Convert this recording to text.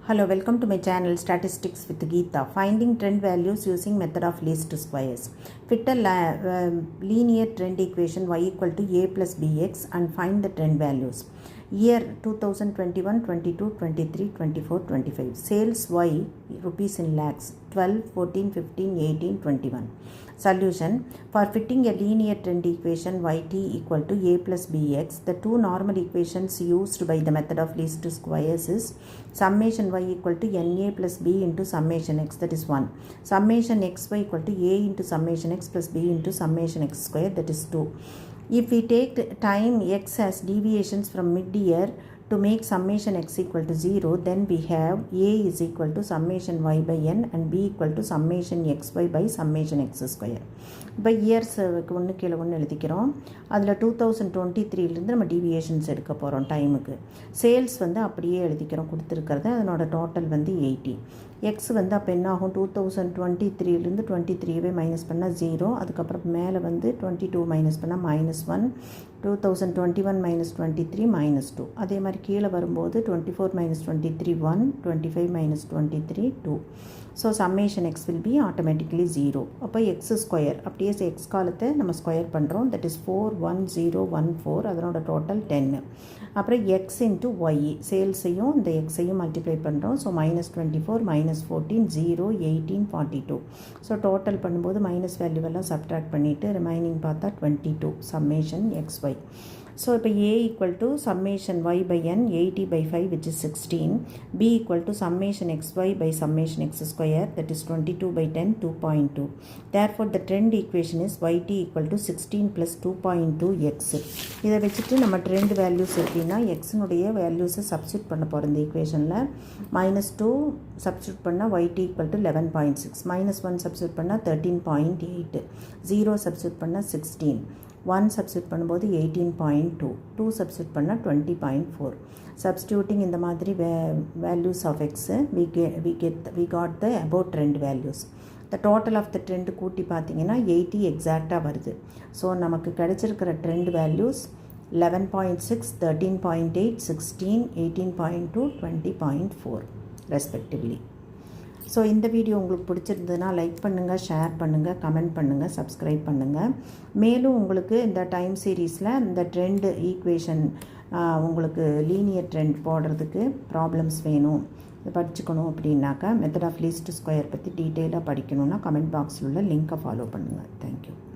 Hello, welcome to my channel Statistics with Geeta. Finding trend values using method of least squares. Fit a linear trend equation y equal to a plus bx and find the trend values. Year 2021, 22, 23, 24, 25. Sales y rupees in lakhs 12, 14, 15, 18, 21. Solution. For fitting a linear trend equation yt equal to a plus bx, the two normal equations used by the method of least squares is summation y equal to na plus b into summation x, that is 1. Summation xy equal to a into summation x plus b into summation x square, that is 2. If we take time x as deviations from mid-year to make summation x equal to 0, then we have a is equal to summation y by n and b equal to summation xy by summation x square. இப்போ இயர்ஸுக்கு ஒன்று கீழே ஒன்று எழுதிக்கிறோம். அதில் 2023லேருந்து நம்ம deviations எடுக்க போகிறோம் டைமுக்கு. சேல்ஸ் அப்படியே எழுதிக்கிறோம் கொடுத்துருக்கிறது. அதனோட டோட்டல் 80. எக்ஸ் அப்போ என்ன ஆகும், 2023லேருந்து 23வே மைனஸ் பண்ணால் 0. அதுக்கப்புறம் மேலே 22 மைனஸ் பண்ணால் -1. 2021 minus 23 minus 2. அதே மாதிரி கீழே வரும்போது 24 minus 23 1, 25 minus 23 2. So summation x will be automatically 0. அப்போ x ஸ்கொயர் அப்படியே x காலத்தை நம்ம ஸ்கொயர் பண்ணுறோம். that is 41014. அதனோட டோட்டல் 10. அப்புறம் x into y சேல்ஸையும் இந்த எக்ஸையும் மல்டிப்ளை பண்ணுறோம். ஸோ -24 -14 0 18 42. ஸோ டோட்டல் பண்ணும்போது மைனஸ் வேல்யூவெல்லாம் சப்ட்ராக்ட் பண்ணிவிட்டு ரிமைனிங் பார்த்தா 22 summation xy. So இப்போ a equal to summation y by n 80 by 5 which is 16. b equal to summation xy by summation x square, that is 22 by 10 2.2. Therefore the trend equation is yt equal to 16 plus 2.2x. இதை வச்சுட்டு நம்ம trend values எப்படின்னா எக்ஸினுடைய வேல்யூஸை substitute பண்ண போகிறோம் இந்த ஈக்குவேஷனில். -2 substitute பண்ணால் yt equal to 11.6. -1 சப்ஸ்டியூட் பண்ணால் 13.8. 0 சப்ஸ்டியூட் பண்ணால் 16. 1 சப்ஸ்டியூட் பண்ணும்போது 18.2. 2 சப்ஸ்டியூட் பண்ணால் 20.4. சப்ஸ்டியூட்டிங் இந்த மாதிரி values of x we got the above trend values. the total of the trend கூட்டி பார்த்தீங்கன்னா 80 எக்ஸாக்டாக வருது. ஸோ நமக்கு கிடைச்சிருக்கிற ட்ரெண்ட் வேல்யூஸ் 11.6, 13.8, 16, 18.2, 20.4 ரெஸ்பெக்டிவ்லி. ஸோ இந்த வீடியோ உங்களுக்கு பிடிச்சிருந்ததுன்னா லைக் பண்ணுங்கள், ஷேர் பண்ணுங்கள், கமெண்ட் பண்ணுங்கள், சப்ஸ்கிரைப் பண்ணுங்கள். மேலும் உங்களுக்கு இந்த டைம் சீரீஸில் இந்த ட்ரெண்ட் ஈக்குவேஷன் உங்களுக்கு லீனியர் ட்ரெண்ட் போடுறதுக்கு ப்ராப்ளம்ஸ் வேணும், இதை படிச்சுக்கணும் அப்படின்னாக்கா மெத்தட் ஆஃப் லீஸ்ட் ஸ்கொயர் பற்றி டீட்டெயிலாக படிக்கணுன்னா கமெண்ட் பாக்ஸில் உள்ள லிங்க்கை ஃபாலோ பண்ணுங்கள். தேங்க்யூ.